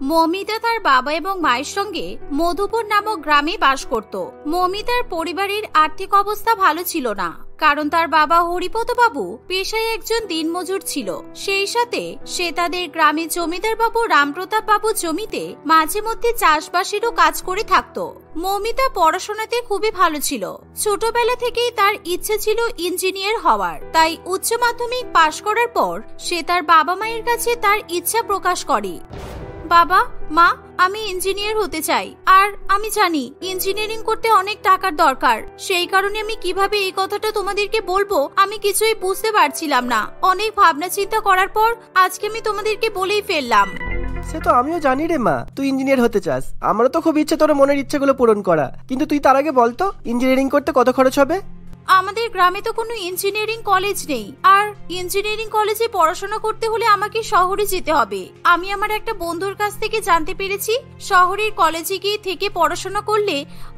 মৌমিতা তার বাবা এবং মায়ের সঙ্গে মধুপুর নামক গ্রামে বাস করত। মৌমিতার পরিবারের আর্থিক অবস্থা ভালো ছিল না, কারণ তার বাবা হরিপদ বাবু পেশায় একজন দিনমজুর ছিল। সেই সাথে সে তাদের গ্রামে জমিদার বাবু রামপ্রতাপ বাবুর জমিতে মাঝে মধ্যে চাষবাসেরও কাজ করে থাকত। মৌমিতা পড়াশোনাতে খুবই ভালো ছিল। ছোটবেলা থেকেই তার ইচ্ছে ছিল ইঞ্জিনিয়ার হওয়ার। তাই উচ্চ মাধ্যমিক পাশ করার পর সে তার বাবা মায়ের কাছে তার ইচ্ছা প্রকাশ করে। বাবা, মা, আমি ইঞ্জিনিয়ার হতে চাই, আর আমি জানি ইঞ্জিনিয়ারিং করতে অনেক টাকার দরকার। সেই কারণে আমি কিভাবে এই কথাটা তোমাদেরকে বলবো আমি কিছুই বুঝতে পারছিলাম না। অনেক ভাবনা চিন্তা করার পর আজকে আমি তোমাদেরকে বলেই ফেললাম। সে তো আমিও জানি রে মা, তুই ইঞ্জিনিয়ার হতে চাস। আমারও তো খুব ইচ্ছে তোর মনের ইচ্ছেগুলো পূরণ করা, কিন্তু তুই তার আগে বলতো ইঞ্জিনিয়ারিং করতে কত খরচ হবে? আমাদের গ্রামে তো কোনো ইঞ্জিনিয়ারিং কলেজ নেই, আর ইঞ্জিনিয়ারিং কলেজে পড়াশোনা করতে হলে আমাকে শহরে যেতে হবে। আমি আমার একটা বন্ধুর কাছ থেকে জানতে পেরেছি শহরের কলেজে গিয়ে থেকে পড়াশোনা করলে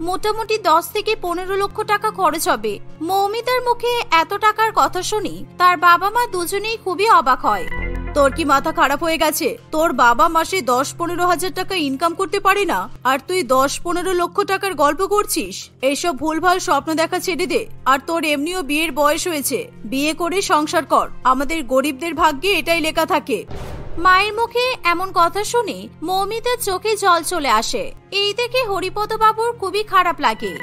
মোটামুটি 10 থেকে 15 লক্ষ টাকা খরচ হবে। মৌমিতার মুখে এত টাকার কথা শুনি তার বাবা মা দুজনেই খুবই অবাক হয়। তোর কি মাথা খারাপ হয়ে গেছে? তোর বাবা মাসে 10-15 হাজার টাকা ইনকাম করতে পারে না, আর তুই 10-15 লক্ষ টাকার গল্প করছিস? এইসব ভুলভাল স্বপ্ন দেখা ছেড়ে দে। আর তোর এমনিও বিয়ের বয়স হয়েছে, বিয়ে করে সংসার কর। আমাদের গরিবদের ভাগ্যে এটাই লেখা থাকে। মায়ের মুখে এমন কথা শুনে মৌমিতার চোখে জল চলে আসে। এই দেখে হরিপদ বাবুর খুবই খারাপ লাগে।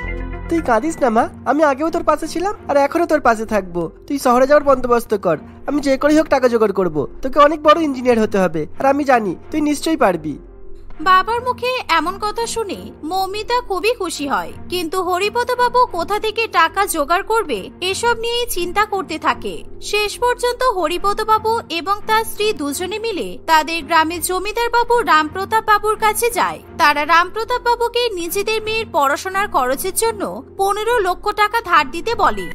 তুই কাঁদিস না মা, আমি আগেও তোর পাশে ছিলাম আর এখনো তোর পাশে থাকবো। তুই শহরে যাওয়ার বন্দোবস্ত কর, আমি যে করেই হোক টাকা জোগাড় করবো। তোকে অনেক বড় ইঞ্জিনিয়ার হতে হবে, আর আমি জানি তুই নিশ্চয়ই পারবি। বাবার মুখে এমন কথা শুনে মৌমিতা খুবই খুশি হয়, কিন্তু হরিপদ বাবু কোথা থেকে টাকা জোগাড় করবে এসব নিয়েই চিন্তা করতে থাকে। শেষ পর্যন্ত হরিপদ বাবু এবং তার স্ত্রী দুজনে মিলে তাদের গ্রামে জমিদার বাবু রামপ্রতাপ বাবুর কাছে যায়। তারা রামপ্রতাপ বাবুকে নিজেদের মেয়ের পড়াশোনার খরচের জন্য 15 লক্ষ টাকা ধার দিতে বলে।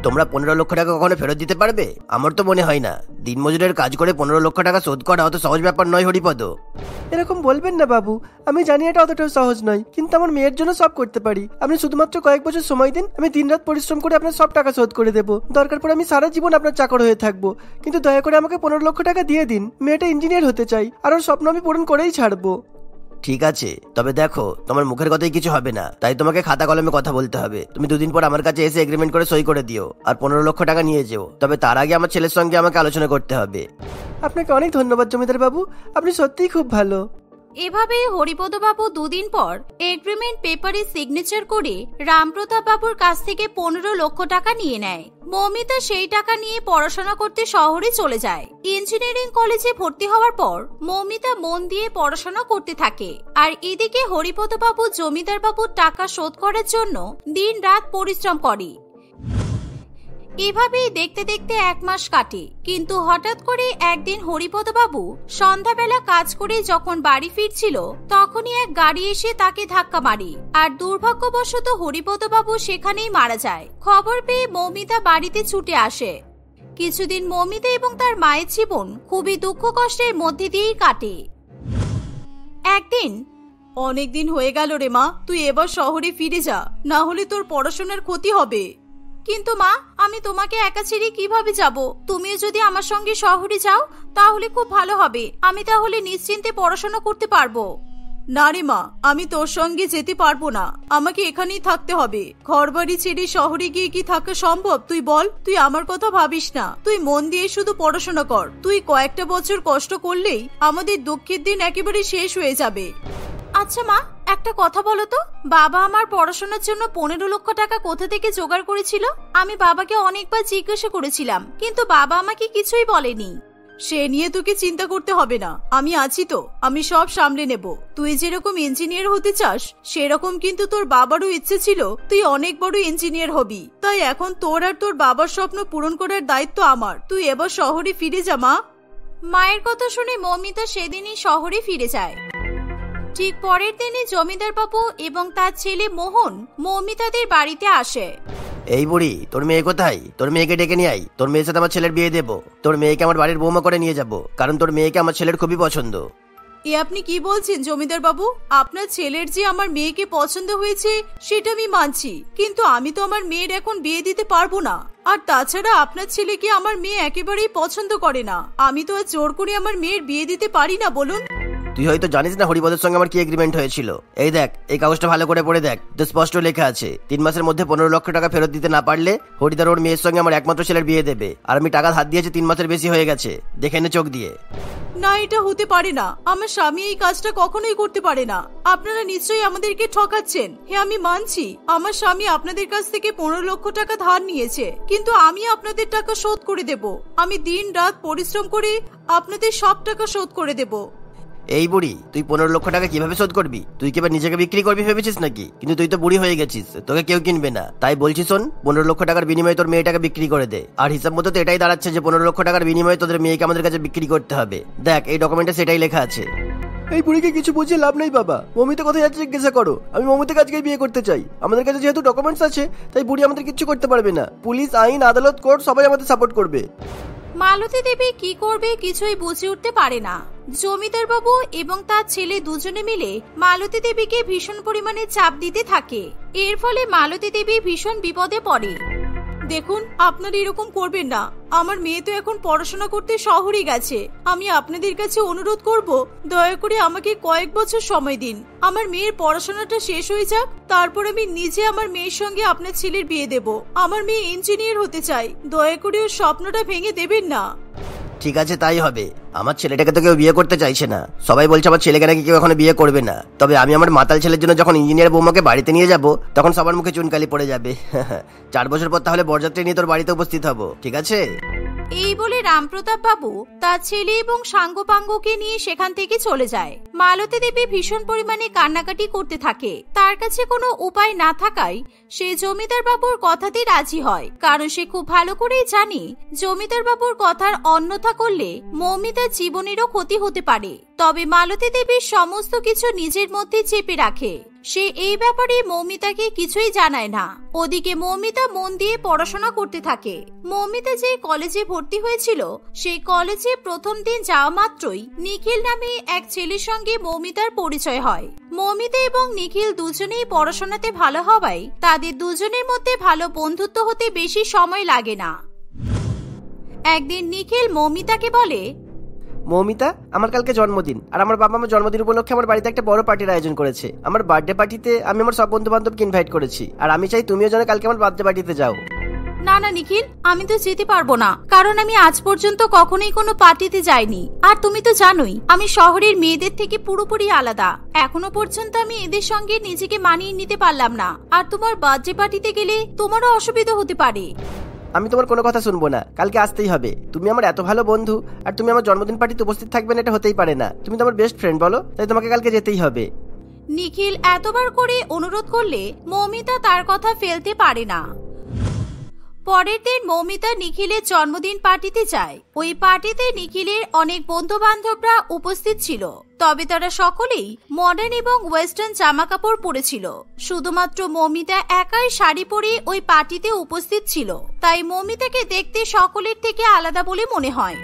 তোমরা 15 লক্ষ টাকা কখনো ফেরত দিতে পারবে? আমার তো মনে হয় না। দিনমজুরের কাজ করে 15 লক্ষ টাকা শোধ করা অত সহজ ব্যাপার নয় হরিপদ। এরকম বলবেন না বাবু, আমি জানি এটা অতটাও সহজ নয়, কিন্তু আমার মেয়ের জন্য সব করতে পারি। আপনি শুধুমাত্র কয়েক বছর সময় দিন, আমি দিনরাত পরিশ্রম করে আপনার সব টাকা শোধ করে দেবো। দরকার পড়ে আমি সারা জীবন আপনার চাকর হয়ে থাকবো, কিন্তু দয়া করে আমাকে 15 লক্ষ টাকা দিয়ে দিন। মেয়েটা ইঞ্জিনিয়ার হতে চাই, আর ওর স্বপ্ন আমি পূরণ করেই ছাড়বো। ঠিক আছে, তবে দেখো তোমার মুখের কথাই কিছু হবে না, তাই তোমাকে খাতা কলমে কথা বলতে হবে। তুমি 2 দিন পর আমার কাছে এসে এগ্রিমেন্ট করে সই করে দিও, আর 15 লক্ষ টাকা নিয়ে যেও। তবে তার আগে আমার ছেলের সঙ্গে আমাকে আলোচনা করতে হবে। আপনাকে অনেক ধন্যবাদ জমিদার বাবু, আপনি সত্যিই খুব ভালো। এভাবে হরিপদ বাবু 2 দিন পর এগ্রিমেন্ট পেপারে সিগনেচার করে রামপ্রতাপ বাবুর কাছ থেকে 15 লক্ষ টাকা নিয়ে নেয়। মৌমিতা সেই টাকা নিয়ে পড়াশোনা করতে শহরে চলে যায়। ইঞ্জিনিয়ারিং কলেজে ভর্তি হওয়ার পর মৌমিতা মন দিয়ে পড়াশোনা করতে থাকে, আর এদিকে হরিপদ বাবু জমিদার বাবুর টাকা শোধ করার জন্য দিন রাত পরিশ্রম করে। এভাবেই দেখতে দেখতে 1 মাস কাটে, কিন্তু হঠাৎ করে একদিন হরিপদ বাবু সন্ধ্যাবেলা কাজ করে যখন বাড়ি ফিরছিল তখনই এক গাড়ি এসে তাকে ধাক্কা মারে, আর দুর্ভাগ্যবশত হরিপদ বাবু সেখানেই মারা যায়। খবর পেয়ে মৌমিতা বাড়িতে ছুটে আসে। কিছুদিন মৌমিতা এবং তার মায়ের জীবন খুবই দুঃখ কষ্টের মধ্যে দিয়েই কাটে। একদিন, অনেকদিন হয়ে গেল রে মা, তুই এবার শহরে ফিরে যা, না হলে তোর পড়াশোনার ক্ষতি হবে। কিন্তু মা, আমি তোমাকে একা ছেড়ে কিভাবে যাব? তুমিও যদি আমার সঙ্গে শহরে যাও তাহলে খুব ভালো হবে, আমি তাহলে নিশ্চিন্তে পড়াশোনা করতে পারবো। না রে মা, আমি তোর সঙ্গে যেতে পারবো না, আমাকে এখানেই থাকতে হবে। ঘরবাড়ি ছেড়ে শহরে গিয়ে কি থাকা সম্ভব? তুই বল। তুই আমার কথা ভাবিস না, তুই মন দিয়ে শুধু পড়াশোনা কর। তুই কয়েকটা বছর কষ্ট করলেই আমাদের দুঃখের দিন একেবারে শেষ হয়ে যাবে। আচ্ছা মা, একটা কথা বলো তো, বাবা আমার পড়াশোনার জন্য 15 লক্ষ টাকা কোথা থেকে জোগাড় করেছিল? আমি বাবাকে অনেকবার জিজ্ঞাসা করেছিলাম, কিন্তু বাবা আমাকে কিছুই বলেনি। সে নিয়ে তোকে চিন্তা করতে হবে না, আমি আছি তো, আমি সব সামলে নেব। তুই যেরকম ইঞ্জিনিয়ার হতে চাস সেরকম কিন্তু তোর বাবারও ইচ্ছে ছিল তুই অনেক বড় ইঞ্জিনিয়ার হবি। তাই এখন তোর আর তোর বাবার স্বপ্ন পূরণ করার দায়িত্ব আমার। তুই এবার শহরে ফিরে যা মা। মায়ের কথা শুনে মৌমিতা সেদিনই শহরে ফিরে যায়। ঠিক পরের দিনই জমিদার বাবু এবং তার ছেলে মোহন মৌমিতাদের বাড়িতে আসে। এই বুড়ি, তোর মেয়ে কোথায়? তোর মেয়েকে ডেকে নিয়ে আই, তোর মেয়ের সাথে আমার ছেলের বিয়ে দেবো। তোর মেয়েকে আমার বাড়ির বৌমা করে নিয়ে যাব, কারণ তোর মেয়েকে আমার ছেলের খুবই পছন্দ। এ আপনি কি বলছেন জমিদার বাবু? আপনার ছেলের যে আমার মেয়েকে পছন্দ হয়েছে সেটা আমি মানছি, কিন্তু আমি তো আমার মেয়ের এখন বিয়ে দিতে পারবো না। আর তাছাড়া আপনার ছেলেকে আমার মেয়ে একেবারেই পছন্দ করে না। আমি তো আর জোর করে আমার মেয়ের বিয়ে দিতে পারি না, বলুন। তুই হয়তো জানিস না হরিপদের সঙ্গে আমার কি এগ্রিমেন্ট হয়েছিল। এই দেখ, এই কাগজটা ভালো করে পড়ে দেখ, তো স্পষ্ট লেখা আছে 3 মাসের মধ্যে 15 লক্ষ টাকা ফেরত দিতে না পারলে হরিদার ওর মেয়ের সঙ্গে আমার একমাত্র ছেলের বিয়ে দেবে। আর আমি টাকা ধার দিয়েছি 3 মাসের বেশি হয়ে গেছে, দেখে নে চোখ দিয়ে। না, এটা হতে পারে না। আমার স্বামী এই কাজটা কখনোই করতে পারে না। আপনারা নিশ্চয়ই আমাদেরকে ঠকাচ্ছেন। হ্যাঁ, আমি মানছি আমার স্বামী আপনাদের কাছ থেকে 15 লক্ষ টাকা ধার নিয়েছে, কিন্তু আমি আপনাদের টাকা শোধ করে দেব। আমি দিন রাত পরিশ্রম করে আপনাদের সব টাকা শোধ করে দেব। এই বুড়ি, তুই 15 লক্ষ টাকা কিভাবে শোধ করবি? তুই কি এবার নিজেকে বিক্রি করবি ভেবেছিস নাকি? কিন্তু তুই তো বুড়ি হয়ে গেছিস, তোকে কেউ কিনবে না। তাই বলছি শোন, 15 লক্ষ টাকার বিনিময়ে তোর মেয়েটাকে বিক্রি করে দে। আর হিসাব মতো তো এটাই দাঁড়াচ্ছে যে 15 লক্ষ টাকার বিনিময়ে তোদের মেয়েকে আমাদের কাছে বিক্রি করতে হবে। দেখ, এই ডকুমেন্টে সেটাই লেখা আছে। এই বুড়িকে কিছু বুঝিয়ে লাভ নেই বাবা। মমিতা কোথায় যাচ্ছে জিজ্ঞাসা করো। আমি মমিতাকে আজকে বিয়ে করতে চাই। আমাদের কাছে যেহেতু ডকুমেন্টস আছে, তাই বুড়ি আমাদের কিচ্ছু করতে পারবে না। পুলিশ, আইন, আদালত, কোর্ট সবাই আমাদের সাপোর্ট করবে। মালতী দেবী কি করবে কিছুই বুঝে উঠতে পারে না। জমিদার বাবু এবং তার ছেলে দুজনে মিলে মালতী দেবীকে ভীষণ পরিমাণে চাপ দিতে থাকে। এর ফলে মালতী দেবী ভীষণ বিপদে পড়ে। দেখুন, আপনারা এরকম করবেন না। আমার মেয়ে তো এখন পড়াশোনা করতে শহরে গেছে। আমি আপনাদের কাছে অনুরোধ করব, দয়া করে আমাকে কয়েক বছর সময় দিন। আমার মেয়ের পড়াশোনাটা শেষ হয়ে যাক, তারপর আমি নিজে আমার মেয়ের সঙ্গে আপনার ছেলের বিয়ে দেব। আমার মেয়ে ইঞ্জিনিয়ার হতে চাই, দয়া করে ওর স্বপ্নটা ভেঙে দেবেন না। ঠিক আছে, তাই হবে। আমার ছেলেটাকে তো কেউ বিয়ে করতে চাইছে না। সবাই বলছে আমার ছেলেকে নাকি কেউ এখনো বিয়ে করবে না। তবে আমি আমার মাতাল ছেলের জন্য যখন ইঞ্জিনিয়ার বৌমাকে বাড়িতে নিয়ে যাব, তখন সবার মুখে চুনকালি পড়ে যাবে। 4 বছর পর তাহলে বরযাত্রী নিয়ে তোর বাড়িতে উপস্থিত হব, ঠিক আছে? এই বলে রামপ্রতাপ বাবু তার ছেলে এবং সাঙ্গপাঙ্গকে নিয়ে সেখান থেকে চলে যায়। মালতী দেবী ভীষণ পরিমাণে কান্নাকাটি করতে থাকে। তার কাছে কোনো উপায় না থাকায় সে জমিদার বাবুর কথাতে রাজি হয়, কারণ সে খুব ভালো করেই জানে জমিদার বাবুর কথার অন্যথা করলে মৌমিতার জীবনেরও ক্ষতি হতে পারে। তবে মালতী দেবী সমস্ত কিছু নিজের মধ্যে চেপে রাখে। সে এই ব্যাপারে মৌমিতাকে কিছুই জানায় না। ওদিকে মৌমিতা মন দিয়ে পড়াশোনা করতে থাকে। মৌমিতা যে কলেজে ভর্তি হয়েছিল, সেই কলেজে প্রথম দিন যাওয়া মাত্রই নিখিল নামে এক ছেলের সঙ্গে মৌমিতার পরিচয় হয়। মৌমিতা এবং নিখিল দুজনেই পড়াশোনাতে ভালো হওয়ায় তাদের দুজনের মধ্যে ভালো বন্ধুত্ব হতে বেশি সময় লাগে না। একদিন নিখিল মৌমিতাকে বলে, মৌমিতা, আমার কালকে জন্মদিন, আর আমার বাবা আমার জন্মদিন উপলক্ষে আমার বাড়িতে একটা বড় পার্টির আয়োজন করেছে। আমার বার্থডে পার্টিতে আমি আমার সব বন্ধু বান্ধবকে ইনভাইট করেছি, আর আমি চাই তুমিও যেন কালকে আমার বার্থডে পার্টিতে যাও। না না নিখিল, আমি তো যেতে পারবো না, কারণ আমি আজ পর্যন্ত কখনোই কোনো পার্টিতে যাইনি। আর তুমি তো জানোই আমি শহরের মেয়েদের থেকে পুরোপুরি আলাদা। এখনো পর্যন্ত আমি এদের সঙ্গে নিজেকে মানিয়ে নিতে পারলাম না। আর তোমার বার্থডে পার্টিতে গেলে তোমারও অসুবিধা হতে পারে। আমি তোমার কোনো কথা শুনবো না, কালকে আসতেই হবে। তুমি আমার এত ভালো বন্ধু, আর তুমি আমার জন্মদিন পার্টিতে উপস্থিত থাকবে না, এটা হতেই পারে না। তুমি তো আমার বেস্ট ফ্রেন্ড বলো, তাই তোমাকে কালকে যেতেই হবে। নিখিল এতবার করে অনুরোধ করলে মৌমিতা তার কথা ফেলতে পারে না। পরের দিন মৌমিতা নিখিলের জন্মদিন পার্টিতে যায়। ওই পার্টিতে নিখিলের অনেক বন্ধু বান্ধবরা উপস্থিত ছিল, তবে তারা সকলেই মডার্ন এবং ওয়েস্টার্ন জামা কাপড় পরেছিল। শুধুমাত্র মৌমিতা একাই শাড়ি পরে ওই পার্টিতে উপস্থিত ছিল, তাই মৌমিতাকে দেখতে সকলের থেকে আলাদা বলে মনে হয়।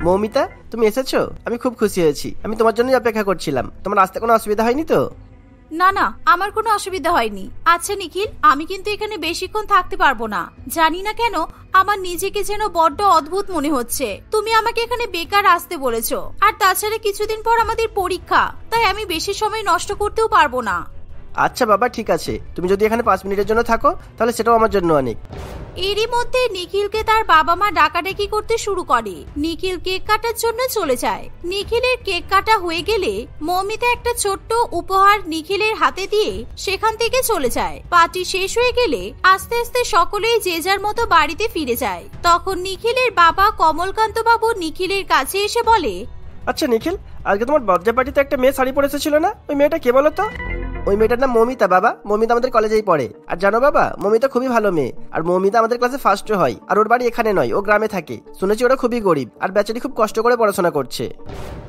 মৌমিতা, তুমি এসেছো, আমি খুব খুশি হয়েছি। আমি তোমার জন্যই অপেক্ষা করছিলাম। তোমার আসতে কোনো অসুবিধা হয়নি তো? না না, আমার কোনো অসুবিধা হয়নি। আচ্ছা নিখিল, আমি কিন্তু এখানে বেশিক্ষণ থাকতে পারবো না। জানি না কেন আমার নিজেকে যেন বড্ড অদ্ভুত মনে হচ্ছে। তুমি আমাকে এখানে বেকার আসতে বলেছো, আর তাছাড়া কিছুদিন পর আমাদের পরীক্ষা, তাই আমি বেশি সময় নষ্ট করতেও পারবো না। আচ্ছা বাবা, ঠিক আছে। তুমি যদি এখানে 5 মিনিটের জন্য থাকো, তাহলে সেটাও আমার জন্য অনেক। এরই মধ্যে নিখিলকে তার বাবা মা ডাকাডাকি করতে শুরু করে। নিখিল কেক কাটার জন্য চলে যায়। নিখিলের কেক কাটা হয়ে গেলে মৌমিতা একটা ছোট্ট উপহার নিখিলের হাতে দিয়ে সেখান থেকে চলে যায়। পার্টি শেষ হয়ে গেলে আস্তে আস্তে সকলেই যে যার মতো বাড়িতে ফিরে যায়। তখন নিখিলের বাবা কমলকান্ত বাবু নিখিলের কাছে এসে বলে, আচ্ছা নিখিল, আজকে তোমার বার্থডে পার্টিতে একটা মেয়ে শাড়ি পরে এসেছিল না? ওই মেয়েটা কে বলো তো? ওই মেয়েটার নাম মৌমিতা বাবা। মৌমিতা আমাদের কলেজেই পড়ে। আর জানো বাবা, মৌমিতা খুবই ভালো মেয়ে। আর মৌমিতা আমাদের ক্লাসে ফার্স্ট হয়। আর ওর বাড়ি এখানে নয়, ও গ্রামে থাকে। শুনেছি ওরা খুবই গরিব, আর বেচারি খুব কষ্ট করে পড়াশোনা করছে।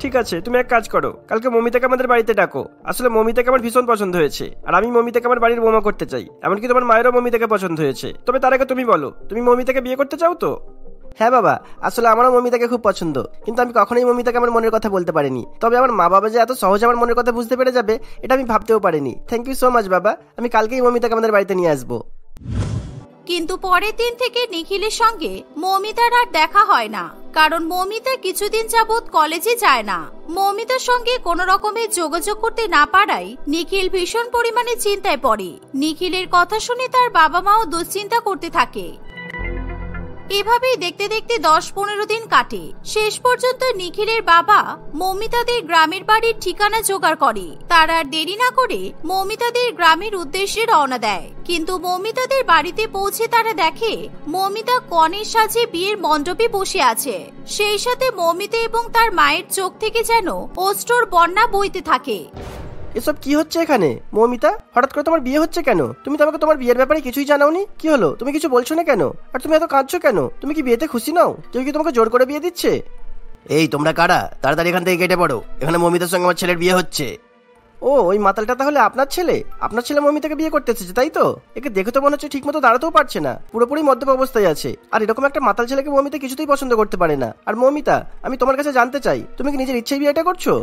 ঠিক আছে, তুমি এক কাজ করো, কালকে মৌমিতাকে আমাদের বাড়িতে ডাকো। আসলে মৌমিতাকে আমার ভীষণ পছন্দ হয়েছে, আর আমি মৌমিতাকে আমার বাড়ির বৌমা করতে চাই। এমনকি তোমার মায়েরও মৌমিতাকে পছন্দ হয়েছে। তবে তার আগে তুমি বলো, তুমি মৌমিতাকে বিয়ে করতে চাও তো? হ্যাঁ বাবা, আসলে আমারও মৌমিতাকে খুব পছন্দ, কিন্তু আমি কখনোই মৌমিতাকে আমার মনের কথা বলতে পারিনি। তবে আমার মা বাবা যে এত সহজে আমার মনের কথা বুঝতে পেরে যাবে, এটা আমি ভাবতেও পারিনি। থ্যাংক ইউ সো মাচ বাবা। আমি কালকেই মৌমিতাকে আমাদের বাড়িতে নিয়ে আসবো। কিন্তু পরের দিন থেকে নিখিলের সঙ্গে মৌমিতার আর দেখা হয় না, কারণ মৌমিতা কিছুদিন যাবৎ কলেজে যায় না। মৌমিতার সঙ্গে কোনো রকমের যোগাযোগ করতে না পারায় নিখিল ভীষণ পরিমাণে চিন্তায় পড়ে। নিখিলের কথা শুনে তার বাবা মাও দুশ্চিন্তা করতে থাকে। এভাবেই দেখতে দেখতে 10-15 দিন কাটে। শেষ পর্যন্ত নিখিলের বাবা মৌমিতাদের গ্রামের বাড়ির ঠিকানা জোগাড় করে। তার আর দেরি না করে মৌমিতাদের গ্রামের উদ্দেশ্যে রওনা দেয়। কিন্তু মৌমিতাদের বাড়িতে পৌঁছে তারা দেখে মৌমিতা কনের সাজে বিয়ের মণ্ডপে বসে আছে। সেই সাথে মৌমিতা এবং তার মায়ের চোখ থেকে যেন অশ্রুর বন্যা বইতে থাকে। এসব কি হচ্ছে এখানে? মৌমিতা, হঠাৎ করে তোমার বিয়ে হচ্ছে কেন? তুমি তো আমাকে তোমার বিয়ের ব্যাপারে কিছুই জানাওনি। কি হলো? তুমি কিছু বলছো না কেন? আর তুমি এত কাঁদছো কেন? তুমি কি বিয়েতে খুশি নাও? কেউ কি তোমাকে জোর করে বিয়ে দিচ্ছে? এই তোমরা কারা? তাড়াতাড়ি এখান থেকে কেটে পড়ো। এখানে মৌমিতার সঙ্গে আমার ছেলের বিয়ে হচ্ছে। ও, ওই মাতালটা তাহলে আপনার ছেলে? আপনার ছেলে মৌমিতাকে বিয়ে করতে এসেছে, তাই তো? একে দেখে তো মনে হচ্ছে ঠিক মতো দাঁড়াতেও পারছে না, পুরোপুরি মদ্যপ অবস্থায় আছে। আর এরকম একটা মাতাল ছেলেকে মৌমিতা কিছুতেই পছন্দ করতে পারে না। আর মৌমিতা, আমি তোমার কাছে জানতে চাই, তুমি কি নিজের ইচ্ছেই বিয়েটা করছো?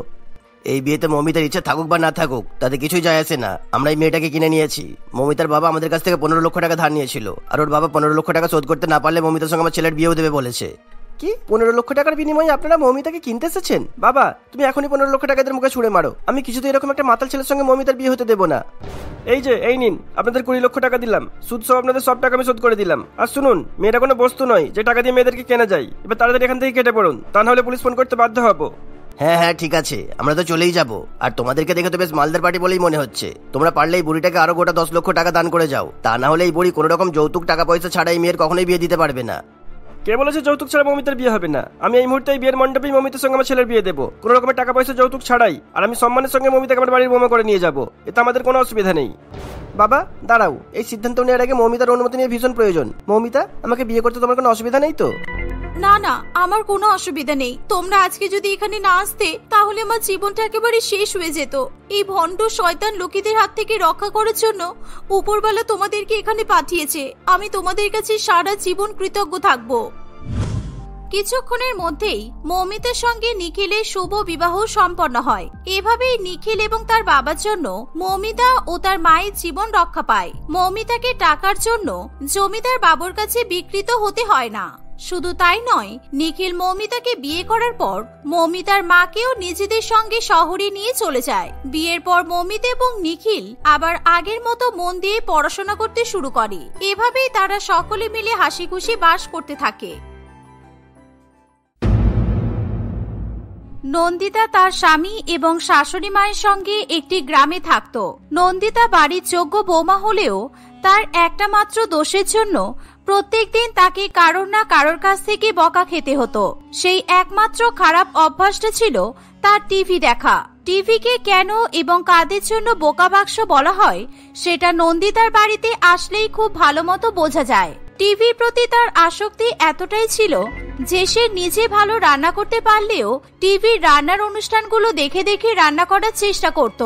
এই বিয়েতে মৌমিতার ইচ্ছা থাকুক বা না থাকুক তাতে কিছুই যায় আসে না। আমরা এই মেয়েটাকে কিনে নিয়েছি। মৌমিতার বাবা আমাদের কাছ থেকে 15 লক্ষ টাকা ধার নিয়েছিল, আর ওর বাবা 15 লক্ষ টাকা শোধ করতে না পারলে মৌমিতার সঙ্গে আমার ছেলের বিয়েও দেবে বলেছে। কি 15 লক্ষ টাকার বিনিময়ে আপনারা মৌমিতাকে কিনতে এসেছেন? বাবা, তুমি এখনই 15 লক্ষ টাকা এদের মুখে ছুড়ে মারো। আমি কিছুতেই এরকম একটা মাতাল ছেলের সঙ্গে মৌমিতার বিয়ে হতে দেবো না। এই যে, এই নিন, আপনাদের 20 লক্ষ টাকা দিলাম। সুদ সহ আপনাদের সব টাকা আমি শোধ করে দিলাম। আর শুনুন, মেয়েটা কোনো বস্তু নয় যে টাকা দিয়ে মেয়েদেরকে কেনা যায়। এবার তাড়াতাড়ি এখান থেকে কেটে পড়ুন, তা নাহলে পুলিশ ফোন করতে বাধ্য হবো। হ্যাঁ হ্যাঁ ঠিক আছে, আমরা তো চলেই যাব। আর তোমাদেরকে দেখে তো বেশ মালদার পার্টি বলেই মনে হচ্ছে। তোমরা পারলে এই বুড়িটাকে আরো গোটা 10 লক্ষ টাকা দান করে যাও। তা না হলে এই বুড়ি কোনো রকম যৌতুক টাকা পয়সা ছাড়া এই মেয়ের কখনোই বিয়ে দিতে পারবে না। কে বলেছে যৌতুক ছাড়া মৌমিতার বিয়ে হবে না? আমি এই মুহূর্তে এই বিয়ের মণ্ডপেই মৌমিতার সঙ্গে আমার ছেলের বিয়ে দেবো, কোনো রকমের টাকা পয়সা যৌতুক ছাড়াই। আর আমি সম্মানের সঙ্গে মৌমিতাকে আমার বাড়ির বোমা করে নিয়ে যাবো, এতে আমাদের কোনো অসুবিধা নেই। বাবা দাঁড়াও, এই সিদ্ধান্ত নেওয়ার আগে মৌমিতার অনুমতি নিয়ে ভীষণ প্রয়োজন। মৌমিতা, আমাকে বিয়ে করতে তোমার কোনো অসুবিধা নেই তো? না না, আমার কোনো অসুবিধা নেই। তোমরা আজকে যদি এখানে না আসতে তাহলে আমার জীবনটা একেবারে শেষ হয়ে যেত। এই ভণ্ড শয়তান লোকেদের হাত থেকে রক্ষা করার জন্য উপরওয়ালা তোমাদেরকে এখানে পাঠিয়েছে। আমি তোমাদের কাছে সারা জীবন কৃতজ্ঞ থাকবো। কিছুক্ষণের মধ্যেই মৌমিতার সঙ্গে নিখিলের শুভ বিবাহ সম্পন্ন হয়। এভাবেই নিখিল এবং তার বাবার জন্য মৌমিতা ও তার মায়ের জীবন রক্ষা পায়। মৌমিতাকে টাকার জন্য জমিদার বাবুর কাছে বিকৃত হতে হয় না। শুধু তাই নয়, নিখিল মৌমিতাকে বিয়ে করার পর মৌমিতার মাকেও নিজেদের সঙ্গে শহরে নিয়ে চলে যায়। বিয়ের পর মৌমিতা এবং নিখিল আবার আগের মতো মন দিয়ে পড়াশোনা করতে শুরু করে। এভাবেই তারা সকলে মিলে হাসি খুশি বাস করতে থাকে। নন্দিতা তার স্বামী এবং শাশুড়ি মায়ের সঙ্গে একটি গ্রামে থাকত। নন্দিতা বাড়ির যোগ্য বৌমা হলেও তার একটা মাত্র দোষের জন্য প্রত্যেকদিন তাকে কারোর না কারোর কাছ থেকে বকা খেতে হতো। সেই একমাত্র খারাপ অভ্যাসটা ছিল তার টিভি দেখা। টিভিকে কেন এবং কাদের জন্য বোকা বাক্স বলা হয় সেটা নন্দিতার বাড়িতে আসলেই খুব ভালো মতো বোঝা যায়। টিভির প্রতি তার আসক্তি এতটাই ছিল যে সে নিজে ভালো রান্না করতে পারলেও টিভির রান্নার অনুষ্ঠানগুলো দেখে দেখে রান্না করার চেষ্টা করত।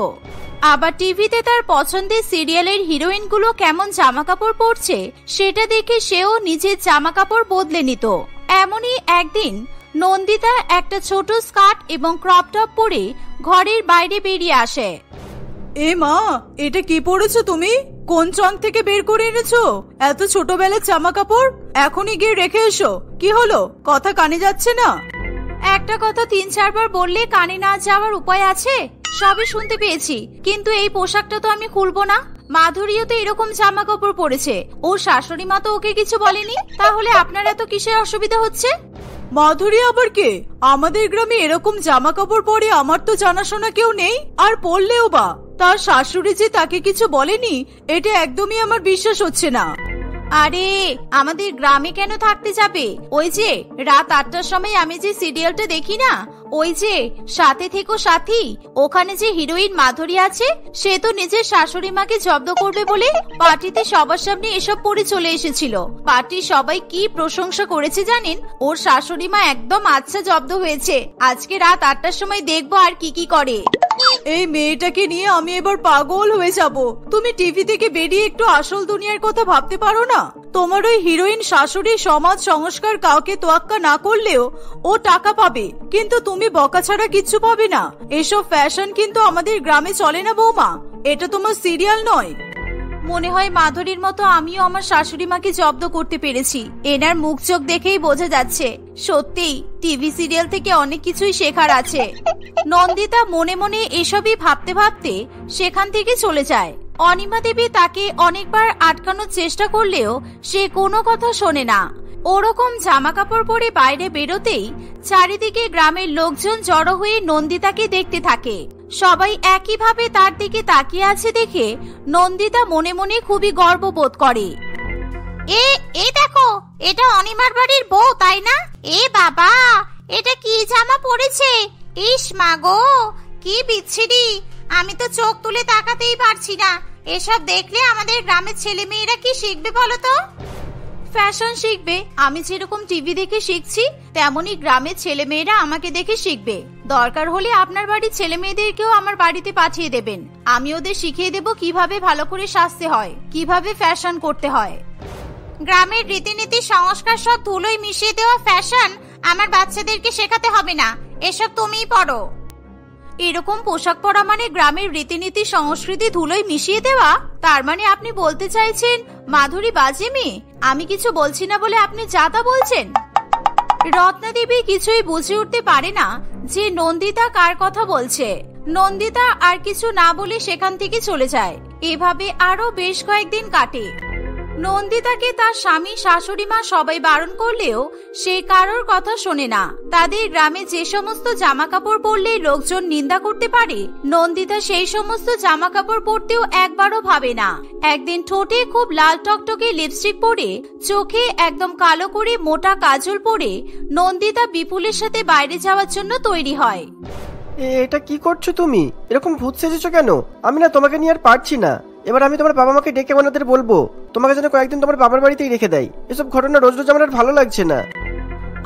আবার টিভিতে তার পছন্দের সিরিয়ালের হিরোইনগুলো কেমন জামাকাপড় পরছে সেটা দেখে সেও নিজের জামাকাপড় বদলে নিত। এমনই একদিন নন্দিতা একটা ছোট স্কার্ট এবং ক্রপ টপ পরে ঘরের বাইরে বেরিয়ে আসে। এ মা, এটা কি পরেছো তুমি? কোন চং থেকে বের করে এনেছো এত ছোটবেলার জামা কাপড়? এখনই গিয়ে রেখে এসো। কি হলো, কথা কানে যাচ্ছে না? একটা কথা 3-4 বার বললে কানে না যাওয়ার উপায় আছে? সবই শুনতে পেয়েছি, কিন্তু এই পোশাকটা তো আমি খুলবো না। মাধুরীও তো এরকম জামা কাপড় পরেছে, ওর শাশুড়ি মা তো ওকে কিছু বলেনি। তাহলে আপনার এত কিসের অসুবিধা হচ্ছে? মাধুরী আবার কে? আমাদের গ্রামে এরকম জামা কাপড় পরে আমার তো জানাশোনা কেউ নেই। আর পরলেও বা তার শাশুড়ি যে তাকে কিছু বলেনি, এটা একদমই আমার বিশ্বাস হচ্ছে না। আরে আমাদের গ্রামে কেন থাকতে যাবে? ওই যে রাত 8টার সময় আমি যে সিরিয়ালটা দেখি না, ওই যে সাথে থেকো সাথী, ওখানে যে হিরোইন মাধুরী আছে সে তো নিজের শাশুড়ি মাকে জব্দ করবে বলে পার্টিতে সবার সামনে এসব পরে চলে এসেছিল। পার্টির সবাই কি প্রশংসা করেছে জানেন? ওর শাশুড়ি মা একদম আচ্ছা জব্দ হয়েছে। আজকে রাত 8টার সময় দেখবো আর কি কি করে। এই মেয়েটাকে নিয়ে আমি এবার পাগল হয়ে যাব। তুমি টিভি থেকে বেরিয়ে একটু আসল দুনিয়ার কথা ভাবতে পারো না? তোমার ওই হিরোইন শাশুড়ি সমাজ সংস্কার কাউকে তোয়াক্কা না করলেও ও টাকা পাবে, কিন্তু তুমি বকা ছাড়া কিচ্ছু পাবে না। এসব ফ্যাশন কিন্তু আমাদের গ্রামে চলে না বৌমা, এটা তোমার সিরিয়াল নয়। মনে হয় মাধুরীর মতো আমিও আমার শাশুড়ি মাকে জব্দ করতে পেরেছি। এনার মুখ চোখ দেখেই বোঝা যাচ্ছে সত্যিই টিভি সিরিয়াল থেকে অনেক কিছুই শেখার আছে। নন্দিতা মনে মনে এসবই ভাবতে ভাবতে সেখান থেকে চলে যায়। অনিমা দেবী তাকে অনেকবার আটকানোর চেষ্টা করলেও সে কোনো কথা শোনে না। ওরকম জামা কাপড় পরে বাইরে বেরোতেই চারিদিকে গ্রামের লোকজন জড়ো হয়ে নন্দিতাকে দেখতে থাকে। সবাই একইভাবে তার দিকে তাকিয়ে আছে দেখে নন্দিতা মনে মনে খুবই গর্ববোধ করে। এই দেখো, এটা অনিমার বাড়ির বউ, তাই না? এ বাবা, এটা কি জামা পরেছে! ইস মা গো, কি বিচ্ছিরি! আমি তো চোখ তুলে তাকাতেই পারছি না। এসব দেখলে আমাদের গ্রামের ছেলে মেয়েরা কি শিখবে বলো তো? ফ্যাশন শিখবে। আমি যেরকম টিভি দেখে শিখছি তেমনি গ্রামের ছেলে মেয়েরা আমাকে দেখে শিখবে। দরকার হলে আপনার বাড়ির ছেলে মেয়েদেরকেও আমার বাড়িতে পাঠিয়ে দেবেন। আমি ওদের শিখিয়ে দেব কিভাবে ভালো করে সাজতে হয়, কিভাবে ফ্যাশন করতে হয়। গ্রামের রীতিনীতি সংস্কার সব ধুলোয় মিশিয়ে দেওয়া ফ্যাশন আমার বাচ্চাদেরকে শেখাতে হবে না, এসব তুমিই পড়ো। এরকম পোশাক পরা মানে গ্রামের রীতিনীতি সংস্কৃতি ধুলোয় মিশিয়ে দেওয়া? তার মানে আপনি বলতে চাইছেন মাধুরী বাজে মেয়ে? আমি কিছু বলছি না বলে আপনি যা তা বলছেন? রত্না দেবী কিছুই বুঝে উঠতে পারে না যে নন্দিতা কার কথা বলছে। নন্দিতা আর কিছু না বলে সেখান থেকে চলে যায়। এভাবে আরো বেশ কয়েকদিন কাটে। নন্দিতাকে তার স্বামী শাশুড়ি মা সবাই বারণ করলেও সে কারোর কথা শোনে না। তাদের গ্রামে যে সমস্ত জামা কাপড় পরলে লোকজন নিন্দা করতে পারে, নন্দিতা সেই সমস্ত জামা কাপড় পরতেও একবারও ভাবে না। একদিন ঠোঁটে খুব লাল টকটকে লিপস্টিক পরে, চোখে একদম কালো করে মোটা কাজল পরে নন্দিতা বিপুলের সাথে বাইরে যাওয়ার জন্য তৈরি হয়। এটা কি করছো তুমি? এরকম ভূত সেজেছো কেন? আমি না তোমাকে নিয়ে আর পারছি না। এবার আমি তোমার বাবা মাকে ডেকে ওনাদের বলবো তোমাকে যেন কয়েকদিন তোমার বাবার বাড়িতেই রেখে দেয়। এসব ঘটনা রোজ রোজ আমার আর ভালো লাগছে না।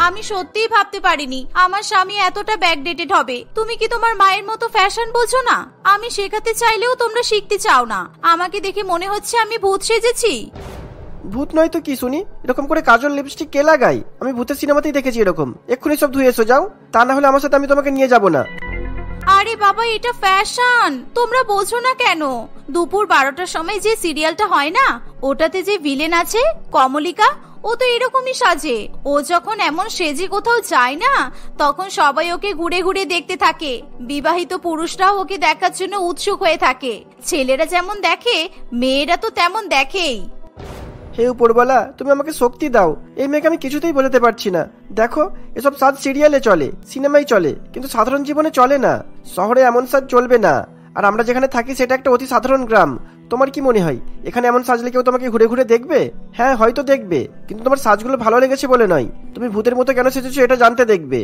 আমি সত্যিই ভাবতে পারিনি আমার স্বামী এতটা ব্যাকডেটেড হবে। তুমি কি তোমার মায়ের মতো ফ্যাশন বোঝো না? আমি শেখাতে চাইলেও তোমরা শিখতে চাও না। আমাকে দেখে মনে হচ্ছে আমি ভূত সেজেছি। ভূত নয় তো কি শুনি? এরকম করে কাজল লিপস্টিক কে লাগাই? আমি ভূতের সিনেমাতেই দেখেছি এরকম। এক্ষুনি সব ধুয়ে এসো যাও, তা না হলে আমার সাথে আমি তোমাকে নিয়ে যাব না। আরে বাবা, এটা ফ্যাশন, তোমরা বোঝো না কেন? দুপুর 12টার সময় যে সিরিয়ালটা হয় না, ওটাতে যে ভিলেন আছে কমলিকা, ও তো এরকমই সাজে। ও যখন এমন সেজে কোথাও যায় না, তখন সবাই ওকে ঘুরে ঘুরে দেখতে থাকে। বিবাহিত পুরুষরাও ওকে দেখার জন্য উৎসুক হয়ে থাকে। ছেলেরা যেমন দেখে, মেয়েরা তো তেমন দেখেই। হে উপরওয়ালা, তুমি আমাকে শক্তি দাও। এই মেয়েকে আমি কিছুতেই বোঝাতে পারছি না। দেখো, এসব সাজ সিরিয়ালে চলে, সিনেমায় চলে, কিন্তু সাধারণ জীবনে চলে না। শহরে এমন সাজ চলবে না। আর আমরা যেখানে থাকি সেটা একটা অতি সাধারণ গ্রাম। তোমার কি মনে হয় এখানে এমন সাজলে কেউ তোমাকে ঘুরে ঘুরে দেখবে? হ্যাঁ, হয়তো দেখবে, কিন্তু তোমার সাজগুলো ভালো লেগেছে বলে নয়। তুমি ভূতের মতো কেন সেজেছো এটা জানতে দেখবে।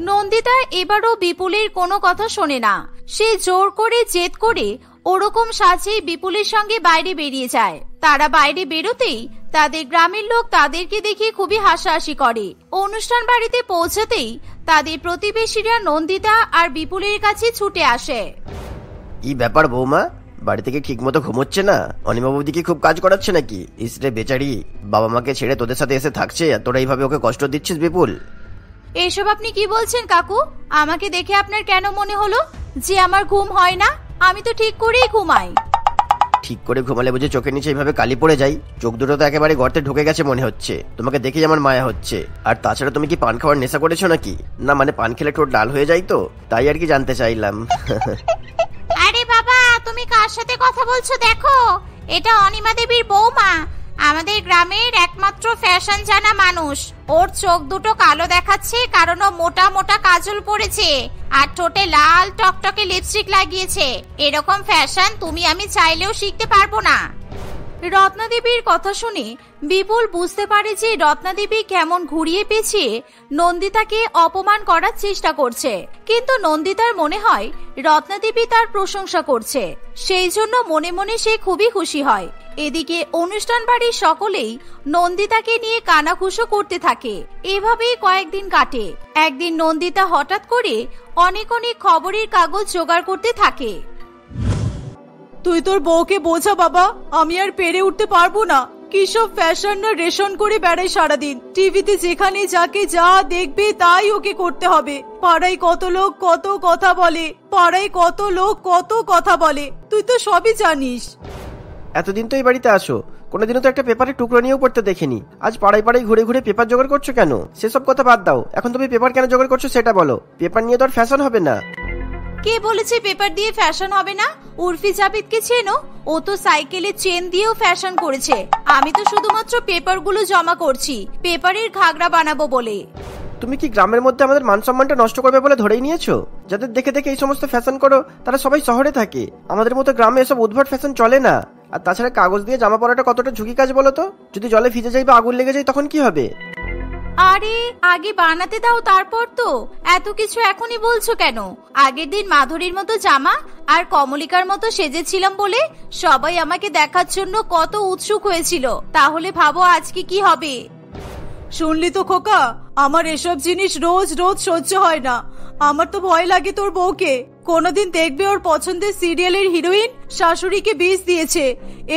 নন্দিতা এবারও বিপুলের কোনো কথা শোনে না। সে জোর করে জেদ করে ওরকম সাজে বিপুলের সঙ্গে বাইরে বেরিয়ে যায়। তারা বাইরে বেরোতেই তাদের গ্রামের লোক তাদেরকে দেখে খুবই হাসাহাসি করে। অনুষ্ঠান বাড়িতে পৌঁছাতেই তাদের প্রতিবেশীরা নন্দিতা আর বিপুলের কাছে ছুটে আসে। কি ব্যাপার বৌমা, বাড়ি থেকে ঠিক মতো ঘুমোচ্ছে না? অনিমা বৌদি কি খুব কাজ করাচ্ছে নাকি? ইসরে বেচারি, বাবা মাকে ছেড়ে তোদের সাথে এসে থাকছে, আর তোরা এইভাবে ওকে কষ্ট দিচ্ছিস বিপুল? এসব আপনি কি বলছেন কাকু? আমাকে দেখে আপনার কেন মনে হলো যে আমার ঘুম হয় না? আমি তো ঠিক করেই ঘুমাই। ঠিক করে ঘুমালে বুঝে চোখের নিচে এইভাবে কালি পড়ে যায়? চোখ দুটো তো একেবারে গর্তে ঢুকে গেছে মনে হচ্ছে। তোমাকে দেখেই আমার মায়া হচ্ছে। আর তাছাড়া তুমি কি পান খাওয়ার নেশা করেছো নাকি? না মানে পান খেলে ঠোঁট লাল হয়ে যায় তো, তাই আর কি জানতে চাইলাম। আরে বাবা, তুমি কার সাথে কথা বলছো? দেখো, এটা অনিমা দেবীর বৌমা, আমাদের গ্রামের একমাত্র ফ্যাশন জানা মানুষ। ওর চোখ দুটো কালো দেখাচ্ছে কারণ ও মোটা মোটা কাজল পরেছে আর ঠোঁটে লাল টকটকে লিপস্টিক লাগিয়েছে। এরকম ফ্যাশন তুমি আমি চাইলেও শিখতে পারবো না। রত্নাদেবীর কথা শুনে বিপুল বুঝতে পারে যে রত্নাদেবী কেমন ঘুরিয়ে পেঁচিয়ে নন্দিতাকে অপমান করার চেষ্টা করছে, কিন্তু নন্দিতার মনে হয় রত্নাদেবী তার প্রশংসা করছে, সেই জন্য মনে মনে সে খুবই খুশি হয়। এদিকে অনুষ্ঠান বাড়ির সকলেই নন্দিতাকে নিয়ে কানাঘুষো করতে থাকে। এভাবেই কয়েকদিন কাটে। একদিন নন্দিতা হঠাৎ করে অনেক অনেক খবরের কাগজ জোগাড় করতে থাকে। তুই তোর বউকে বোঝা বাবা, আমি আর পেরে উঠতে পারবো না। কি সব ফ্যাশন না রেশন করে বেড়াই সারাদিন। টিভিতে যেখানে যাকে যা দেখবে তাই ওকে করতে হবে। পাড়ায় কত লোক কত কথা বলে, পাড়ায় কত লোক কত কথা বলে, তুই তো সবই জানিস। এতদিন তো এই বাড়িতে আসো, কোনোদিনও তো একটা পেপারের টুকরো নিয়েও পড়তে দেখিনি। আজ পাড়ায় পাড়ায় ঘুরে ঘুরে পেপার জোগাড় করছো কেন? সেসব কথা বাদ দাও, এখন তুমি পেপার কেন জোগাড় করছো সেটা বলো। পেপার নিয়ে তো আর ফ্যাশন হবে না। কে বলেছে পেপার দিয়ে ফ্যাশন হবে না? উর্ফি জাবিদকে চেনো? ও তো সাইকেলের চেন দিয়েও ফ্যাশন করেছে। আমি তো শুধুমাত্র পেপারগুলো জমা করছি পেপারের ঘাগরা বানাবো বলে। তুমি কি গ্রামের মধ্যে আমাদের মান সম্মানটা নষ্ট করবে বলে ধরেই নিয়েছো? যাদের দেখে দেখে এই সমস্ত ফ্যাশন করো তারা সবাই শহরে থাকে, আমাদের মতো গ্রামে এসব উদ্ভট ফ্যাশন চলে না। আর তাছাড়া কাগজ দিয়ে জামা পরাটা কতটা ঝুঁকি কাজ বলো তো? যদি জলে ভিজে যাই বা আগুন লেগে যায় তখন কি হবে? আরে আগে বানাতে দাও তারপর তো এত কিছু এখনই বলছো কেন? আগের দিন মাধুরীর মতো জামা আর কমলিকার মতো সেজেছিলাম বলে সবাই আমাকে দেখার জন্য কত উৎসুক হয়েছিল, তাহলে ভাবো আজকে কি হবে। শুনলি তো খোকা, আমার এসব জিনিস রোজ রোজ সহ্য হয় না। আমার তো ভয় লাগে তোর বউকে, কোনোদিন দেখবে ওর পছন্দের সিরিয়ালের হিরোইন শাশুড়িকে বিষ দিয়েছে,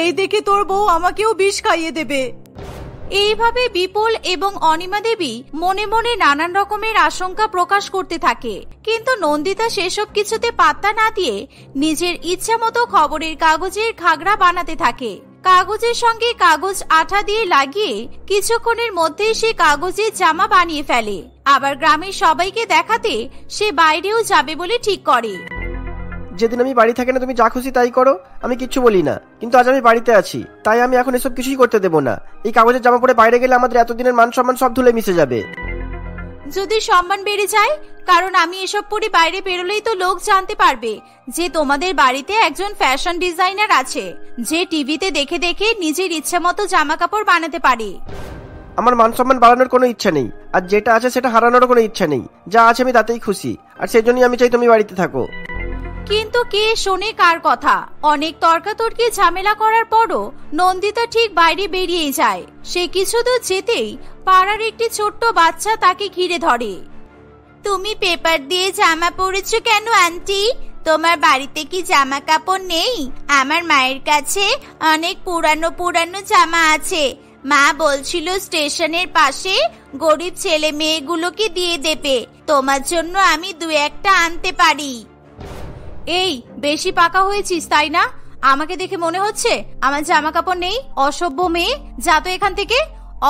এই দেখে তোর বউ আমাকেও বিষ খাইয়ে দেবে। এইভাবে বিপুল এবং অনিমা দেবী মনে মনে নানান রকমের আশঙ্কা প্রকাশ করতে থাকে, কিন্তু নন্দিতা সেসব কিছুতে পাত্তা না দিয়ে নিজের ইচ্ছা মতো খবরের কাগজের ঘাগরা বানাতে থাকে। কাগজের সঙ্গে কাগজ আঠা দিয়ে লাগিয়ে কিছুক্ষণের মধ্যেই সে কাগজের জামা বানিয়ে ফেলে। আবার গ্রামের সবাইকে দেখাতে সে বাইরেও যাবে বলে ঠিক করে। যেদিন আমি বাড়ি থাকি না তুমি যা খুশি তাই করো, আমি কিচ্ছু বলি না, কিন্তু আজ আমি বাড়িতে আছি তাই আমি এখন এসব কিছুই করতে দেবো না। এই কাগজের জামা পরে বাইরে গেলে আমাদের এতদিনের মান সম্মান সব ধুলে মিশে যাবে। যদি সম্মান বেড়ে যায়, কারণ আমি এসব পরে বাইরে বেরোলেই তো লোক জানতে পারবে যে তোমাদের বাড়িতে একজন ফ্যাশন ডিজাইনার আছে যে টিভিতে দেখে দেখে নিজের ইচ্ছা মতো জামা কাপড় বানাতে পারে। আমার মান সম্মান বাড়ানোর কোনো ইচ্ছা নেই, আর যেটা আছে সেটা হারানোর কোনো ইচ্ছা নেই। যা আছে আমি তাতেই খুশি, আর সেই জন্যই আমি চাই তুমি বাড়িতে থাকো। কিন্তু কে শোনে কার কথা? অনেক তর্কাতর্কি ঝামেলা করার পরও নন্দিতা ঠিক বাইরে বেরিয়ে যায়। সে কিছু দূর যেতেই পাড়ার একটি ছোট্ট বাচ্চা তাকে ঘিরে ধরে। তুমি পেপার দিয়ে জামা পরেছো কেন আন্টি? তোমার বাড়িতে কি জামা কাপড় নেই? আমার মায়ের কাছে অনেক পুরানো পুরানো জামা আছে। মা বলছিল স্টেশনের পাশে গরিব ছেলে মেয়েগুলোকে দিয়ে দেবে, তোমার জন্য আমি দু একটা আনতে পারি। এই বেশি পাকা হয়েছিস তাই না? আমাকে দেখে মনে হচ্ছে আমার জামা কাপড় নেই? অসভ্য মেয়ে, যা তো এখান থেকে।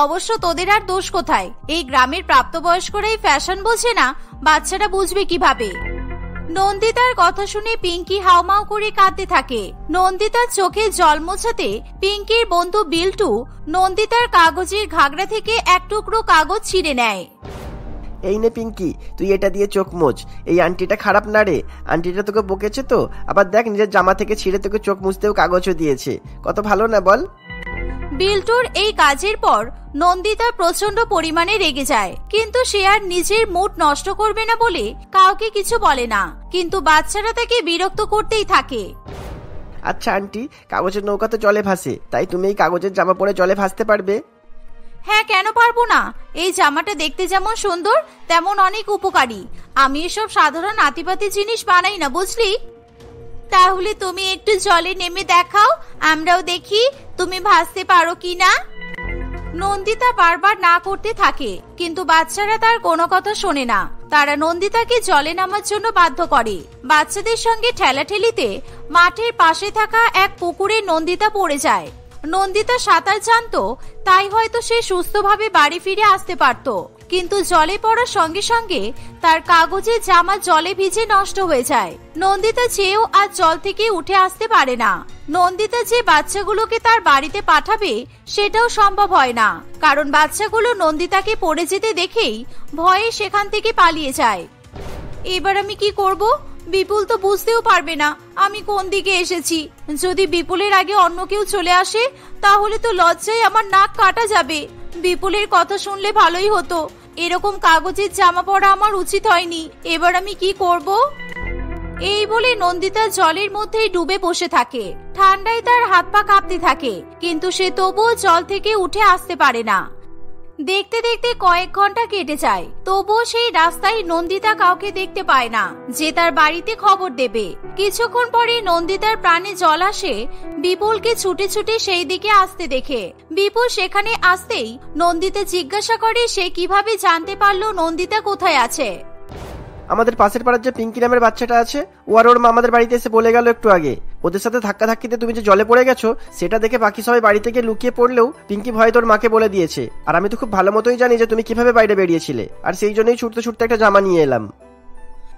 অবশ্য তোদের আর দোষ কোথায়? এই গ্রামের প্রাপ্তবয়স্করাই ফ্যাশন বোঝে না, বাচ্চাটা বুঝবে কিভাবে? নন্দিতার কথা শুনে পিঙ্কি হাউমাউ করে কাঁদতে থাকে। নন্দিতার চোখে জল মোছাতে পিঙ্কির বন্ধু বিল্টু নন্দিতার কাগজের ঘাগরা থেকে এক টুকরো কাগজ ছিঁড়ে নেয়। এই নে পিঙ্কি, তুই এটা দিয়ে চোখ মোছ। এই আন্টিটা খারাপ না রে, আন্টিটা তোকে বকেছে তো, আবার দেখ নিজের জামা থেকে ছিঁড়ে তোকে চোখ মুছতেও কাগজও দিয়েছে। কত ভালো না বল? বিল্টুর এই কাজের পর নন্দিতা প্রচন্ড পরিমাণে রেগে যায়, কিন্তু সে আর নিজের মুড নষ্ট করবে না বলে কাউকে কিছু বলে না, কিন্তু বাচ্চারা তাকে বিরক্ত করতেই থাকে। আচ্ছা আন্টি, কাগজের নৌকা তো জলে ভাসে, তাই তুমি এই কাগজের জামা পরে জলে ভাসতে পারবে? হ্যাঁ, কেন পারবো না? এই জামাটা দেখতে যেমন সুন্দর তেমন অনেক উপকারী। আমি এসব সাধারণ আতিপাতি জিনিস বানাই না, বুঝলি? তাহলে তুমি একটু জলে নেমে দেখাও, আমরাও দেখি তুমি ভাসতে পারো কিনা। নন্দিতা বারবার না করতে থাকে, কিন্তু বাচ্চারা তার কোনো কথা শোনে না। তারা নন্দিতাকে জলে নামার জন্য বাধ্য করে। বাচ্চাদের সঙ্গে ঠেলাঠেলিতে মাঠের পাশে থাকা এক পুকুরে নন্দিতা পড়ে যায়। নন্দিতা সাঁতার জানতো, তাই হয়তো সে সুস্থভাবে বাড়ি ফিরে আসতে পারত, কিন্তু জলে পড়ার সঙ্গে সঙ্গে তার কাগজের জামা জলে ভিজে নষ্ট হয়ে যায়। নন্দিতা চেয়েও আজ জল থেকে উঠে আসতে পারে না। নন্দিতা যে বাচ্চাগুলোকে তার বাড়িতে পাঠাবে সেটাও সম্ভব হয় না, কারণ বাচ্চাগুলো নন্দিতাকে পড়ে যেতে দেখেই ভয়ে সেখান থেকে পালিয়ে যায়। এবার আমি কি করব? বিপুল তো বুঝতেও পারবে না আমি কোন দিকে এসেছি। যদি বিপুলের আগে অন্য কেউ চলে আসে তাহলে তো লজ্জায় আমার নাক কাটা যাবে। বিপুলের কথা শুনলে ভালোই হতো, এরকম কাগজের জামা পরা আমার উচিত হয়নি। এবার আমি কি করব? এই বলে নন্দিতা জলের মধ্যেই ডুবে বসে থাকে। ঠান্ডায় তার হাত পা কাঁপতে থাকে, কিন্তু সে তবুও জল থেকে উঠে আসতে পারে না। দেখতে দেখতে কয়েক ঘন্টা কেটে যায়, তবুও সেই রাস্তায় নন্দিতা কাউকে দেখতে পায় না যে তার বাড়িতে খবর দেবে। কিছুক্ষণ পরে নন্দিতার প্রাণে জল আসে। বিপুলকে ছুটে ছুটে সেই দিকে আসতে দেখে বিপুল সেখানে আসতেই নন্দিতা জিজ্ঞাসা করে সে কিভাবে জানতে পারলো নন্দিতা কোথায় আছে। আমাদের পাশের পাড়ার যে পিঙ্কি নামের বাচ্চাটা আছে, ও আর ওর মা আমাদের বাড়িতে এসে বলে গেল একটু আগে ওদের সাথে ধাক্কা ধাক্কিতে তুমি যে জলে পড়ে গেছো সেটা দেখে বাকি সবাই বাড়ি থেকে লুকিয়ে পড়লেও পিঙ্কি ভয়ে তোর মাকে বলে দিয়েছে। আর আমি তো খুব ভালো মতোই জানি যে তুমি কিভাবে বাইরে বেরিয়েছিলে, আর সেই জন্যই ছুটতে ছুটতে একটা জামা নিয়ে এলাম।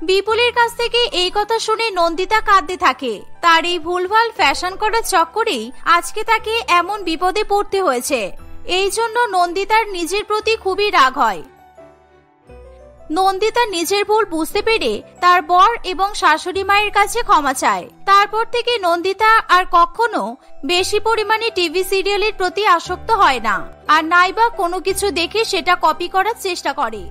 বিপুলের কাছ থেকে এই কথা শুনে নন্দিতা কাঁদতে থাকে। তার এই ভুলভাল ফ্যাশন করার চক্করেই আজকে তাকে এমন বিপদে পড়তে হয়েছে। এই জন্য নন্দিতার নিজের প্রতি খুবই রাগ হয়। নন্দিতা নিজের ভুল বুঝতে পেরে তার বর এবং শাশুড়ি মায়ের কাছে ক্ষমা চায়। তারপর থেকে নন্দিতা আর কখনো বেশি পরিমাণে টিভি সিরিয়ালের প্রতি আসক্ত হয় না, আর নাইবা কোনো কিছু দেখে সেটা কপি করার চেষ্টা করে।